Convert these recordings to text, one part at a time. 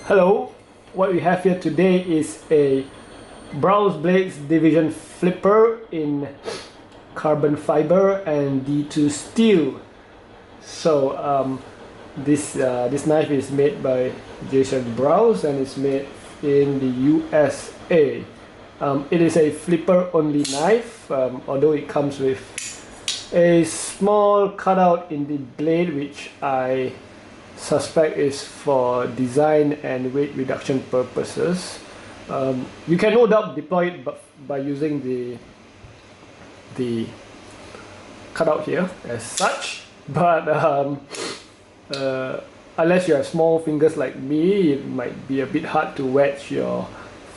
Hello, what we have here today is a Brous Blades Division flipper in carbon fiber and D2 steel. So this knife is made by Jason Brous and it's made in the USA. It is a flipper only knife, although it comes with a small cutout in the blade which I suspect is for design and weight reduction purposes. You can no doubt deploy it by using the cutout here as such, but unless you have small fingers like me, it might be a bit hard to wedge your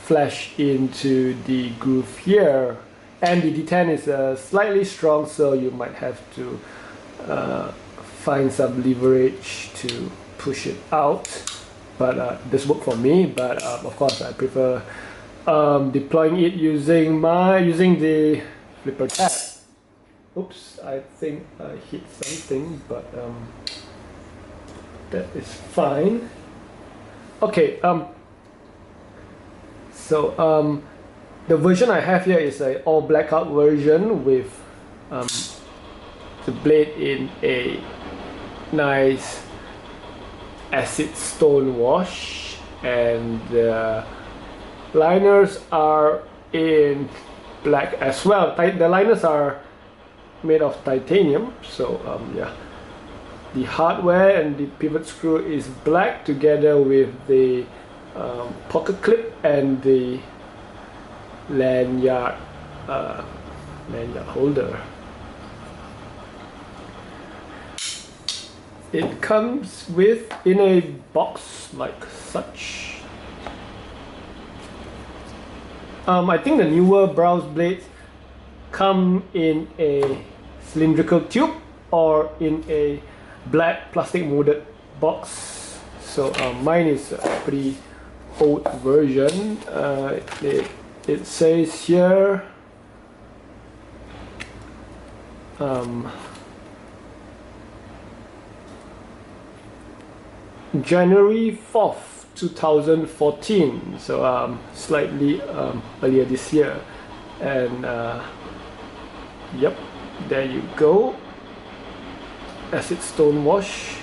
flesh into the groove here. And the D10 is slightly strong, so you might have to find some leverage to push it out, but this worked for me. But of course I prefer deploying it using the flipper tab. Oops, I think I hit something, but that is fine. Okay, so the version I have here is a all blackout version with the blade in a nice acid stone wash, and the liners are in black as well. The liners are made of titanium, so yeah, the hardware and the pivot screw is black together with the pocket clip and the lanyard holder. It comes in a box like such. I think the newer Brous blades come in a cylindrical tube or in a black plastic molded box. So mine is a pretty old version. It says here January 4th, 2014, so slightly earlier this year. And yep, there you go. Acid stone wash,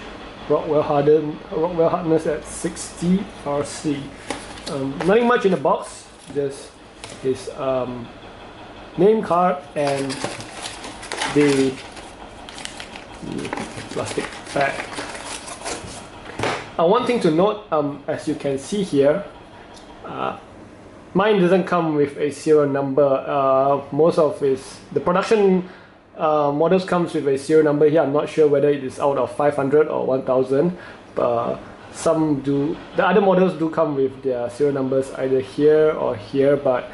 Rockwell hardness at 60 RC. Nothing much in the box, just his name card and the plastic bag. One thing to note, as you can see here, mine doesn't come with a serial number. Most of the production models comes with a serial number here. I'm not sure whether it is out of 500 or 1000, but some do. The other models do come with their serial numbers either here or here, but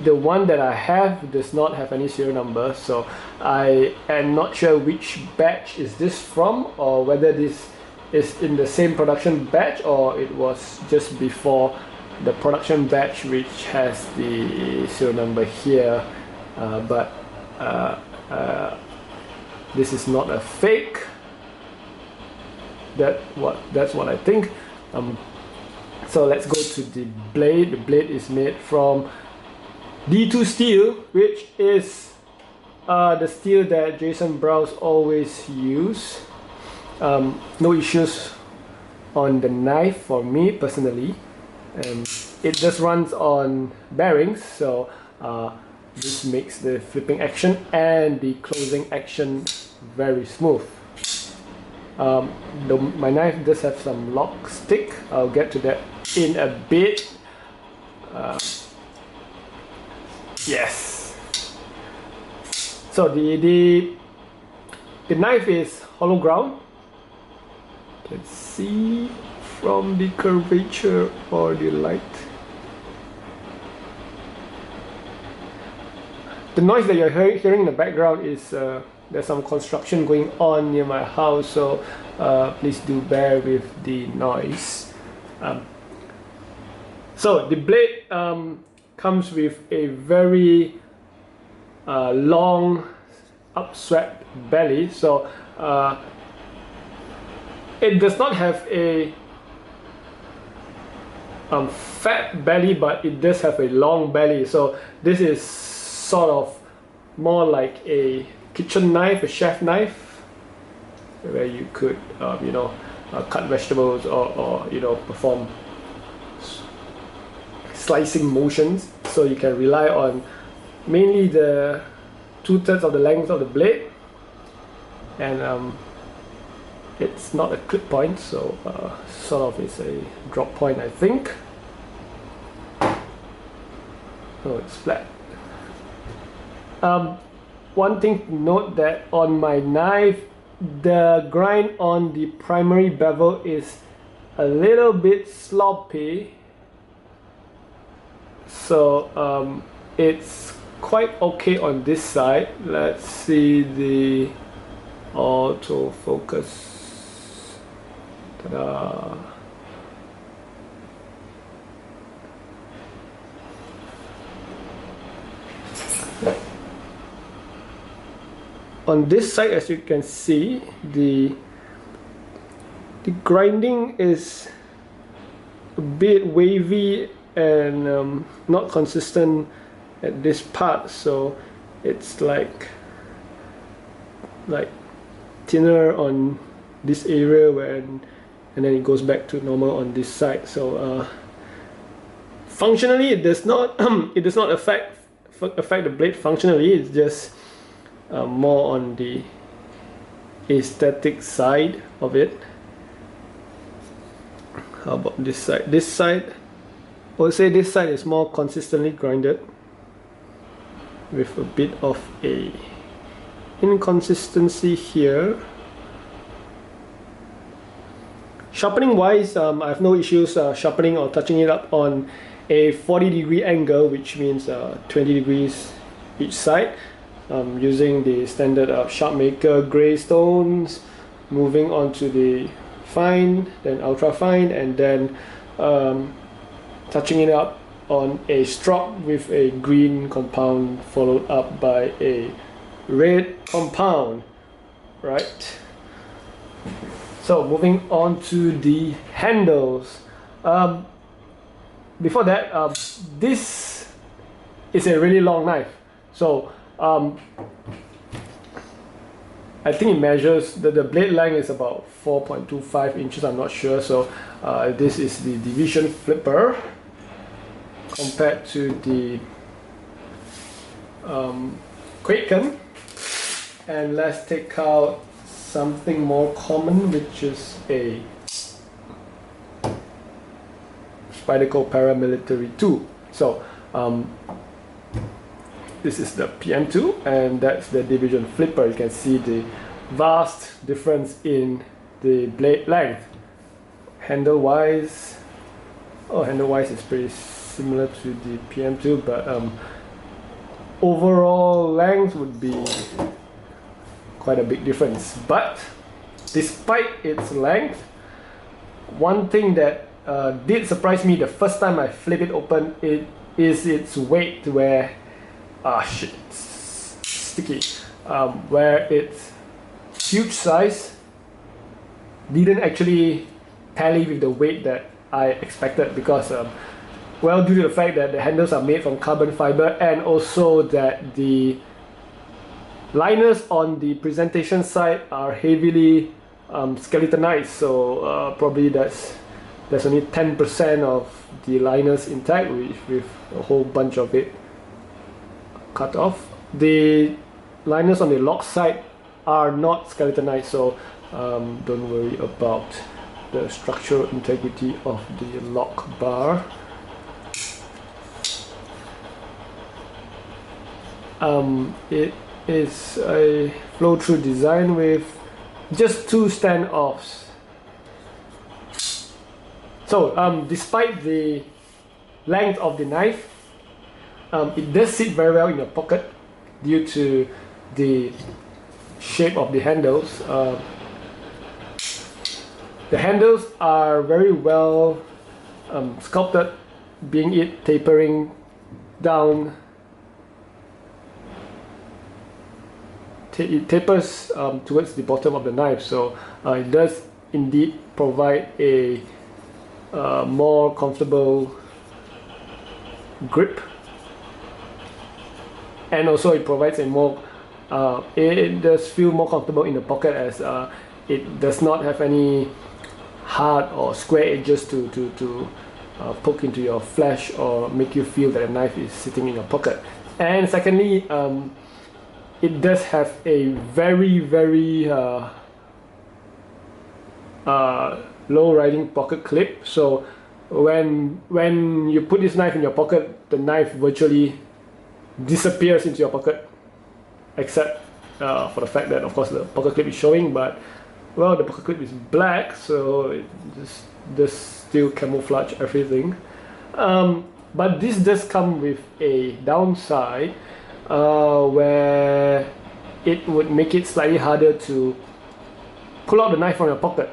the one that I have does not have any serial number, so I am not sure which batch is this from, or whether this is in the same production batch or it was just before the production batch which has the serial number here. But this is not a fake. That's what I think. So let's go to the blade. The blade is made from D2 steel, which is the steel that Jason Brous always use. No issues on the knife for me personally. It just runs on bearings, so this makes the flipping action and the closing action very smooth. My knife does have some lock stick. I'll get to that in a bit. Yes. So the knife is hollow ground. Let's see from the curvature or the light. The noise that you're hearing in the background is there's some construction going on near my house, so please do bear with the noise. So the blade comes with a very long upswept belly, so it does not have a fat belly, but it does have a long belly. So this is sort of more like a kitchen knife, a chef knife, where you could cut vegetables or perform slicing motions. So you can rely on mainly the 2/3 of the length of the blade, and it's not a clip point, so sort of it's a drop point, I think. Oh, it's flat. One thing to note, that on my knife, the grind on the primary bevel is a little bit sloppy, so it's quite okay on this side. Let's see the autofocus. Ta-da! On this side, as you can see, the grinding is a bit wavy and not consistent at this part, so it's like thinner on this area, and then it goes back to normal on this side. So functionally, it does not affect the blade functionally. It's just more on the aesthetic side of it. How about this side? This side, I would say this side is more consistently grinded, with a bit of a inconsistency here. Sharpening wise, I have no issues sharpening or touching it up on a 40-degree angle, which means 20 degrees each side. Using the standard sharp maker gray stones, moving on to the fine, then ultra fine, and then touching it up on a strop with a green compound followed up by a red compound, right? So moving on to the handles. Before that, this is a really long knife, so I think it measures, the blade length is about 4.25 inches, I'm not sure. So this is the division flipper compared to the Kraken. And let's take out something more common, which is a Spyderco paramilitary tool. So this is the PM2, and that's the division flipper. You can see the vast difference in the blade length. Handle wise is pretty similar to the PM2, but overall length would be quite a big difference. But despite its length, one thing that did surprise me the first time I flip it open, it is its weight, where shit, it's sticky. Where its huge size didn't actually tally with the weight that I expected, because well, due to the fact that the handles are made from carbon fiber, and also that the liners on the presentation side are heavily skeletonized, so probably there's only 10% of the liners intact, with a whole bunch of it cut off. The liners on the lock side are not skeletonized, so don't worry about the structural integrity of the lock bar. It is a flow-through design with just 2 standoffs. So despite the length of the knife, it does sit very well in your pocket due to the shape of the handles. The handles are very well sculpted, being it tapering down. It tapers towards the bottom of the knife, so it does indeed provide a more comfortable grip, and also it provides a more it does feel more comfortable in the pocket, as it does not have any hard or square edges to poke into your flesh or make you feel that a knife is sitting in your pocket. And secondly, it does have a very low riding pocket clip, so when you put this knife in your pocket, the knife virtually disappears into your pocket, except for the fact that of course the pocket clip is showing, but well, the pocket clip is black, so it just still camouflage everything. But this does come with a downside, where it would make it slightly harder to pull out the knife from your pocket.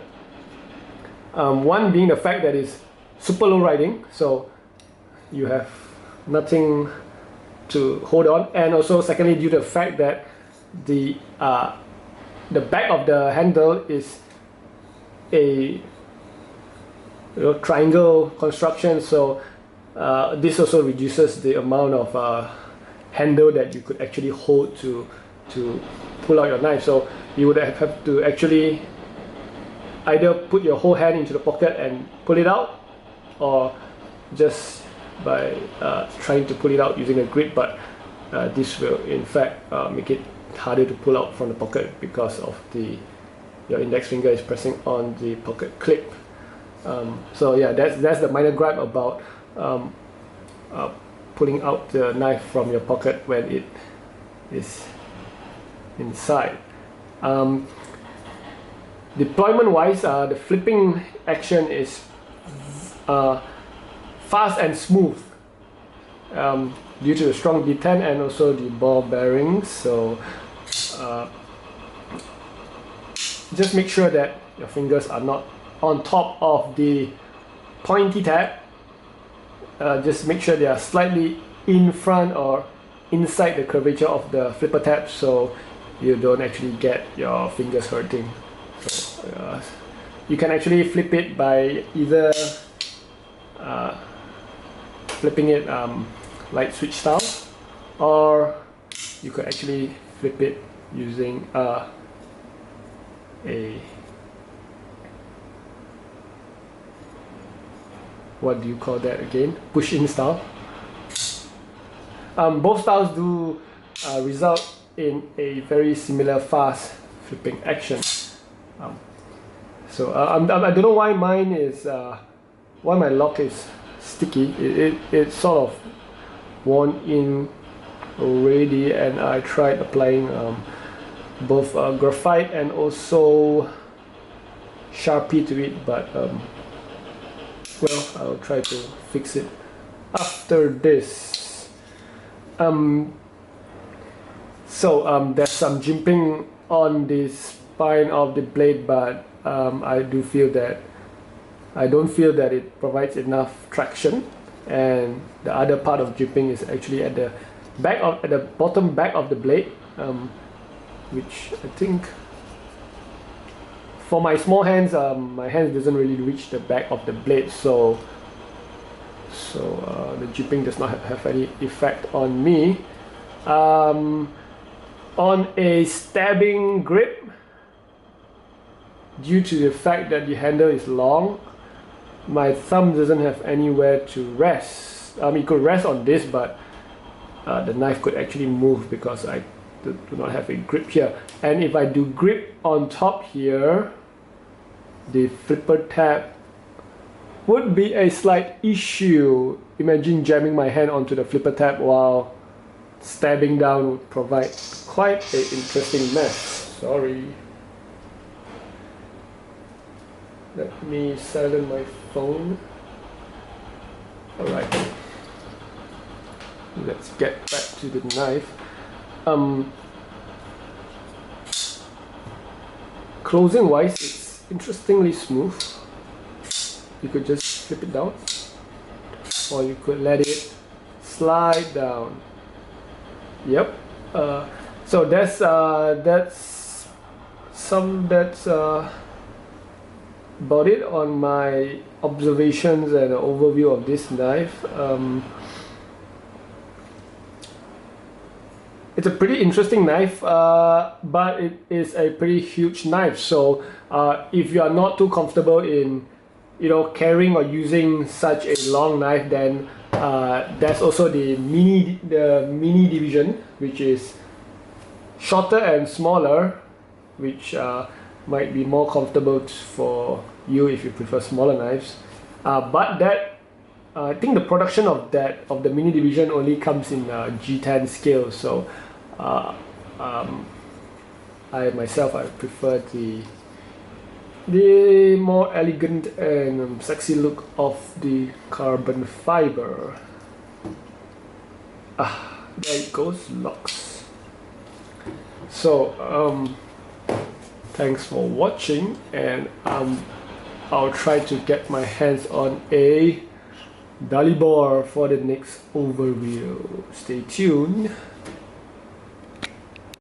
One being the fact that it's super low riding, so you have nothing to hold on, and also secondly due to the fact that the back of the handle is a triangle construction, so this also reduces the amount of handle that you could actually hold to pull out your knife. So you would have to actually either put your whole hand into the pocket and pull it out, or just by trying to pull it out using a grip, but this will in fact make it harder to pull out from the pocket because of your index finger is pressing on the pocket clip. So yeah, that's the minor gripe about pulling out the knife from your pocket when it is inside. Deployment wise, the flipping action is fast and smooth due to the strong detent and also the ball bearings. So just make sure that your fingers are not on top of the pointy tab. Just make sure they are slightly in front or inside the curvature of the flipper tab, so you don't actually get your fingers hurting. So you can actually flip it by either flipping it light switch style, or you could actually flip it using a what do you call that again? Push-in style. Both styles do result in a very similar fast flipping action. So I don't know why mine is why my lock is sticky. It's sort of worn in already, and I tried applying both graphite and also Sharpie to it, but well, I'll try to fix it after this. So there's some jimping on the spine of the blade, but I don't feel that it provides enough traction, and the other part of jimping is actually at the bottom back of the blade, which I think for my small hands, my hands doesn't really reach the back of the blade, so the jimping does not have any effect on me. On a stabbing grip, due to the fact that the handle is long, my thumb doesn't have anywhere to rest. It could rest on this, but the knife could actually move because I do not have a grip here. And if I do grip on top here, the flipper tab would be a slight issue. Imagine jamming my hand onto the flipper tab while stabbing down would provide quite an interesting mess. Sorry. Let me silence my phone. Alright. Let's get back to the knife. Closing wise, it's interestingly smooth. You could just flip it down, or you could let it slide down. Yep. So that's about it on my observations and overview of this knife. It's a pretty interesting knife, but it is a pretty huge knife. So if you are not too comfortable in, carrying or using such a long knife, then there's also the mini division, which is shorter and smaller, which might be more comfortable for you if you prefer smaller knives. But that I think the production of the mini division only comes in G10 scale, so I myself prefer the more elegant and sexy look of the carbon fiber. There it goes, locks. So thanks for watching, and I'll try to get my hands on a Dalibor for the next overview. Stay tuned.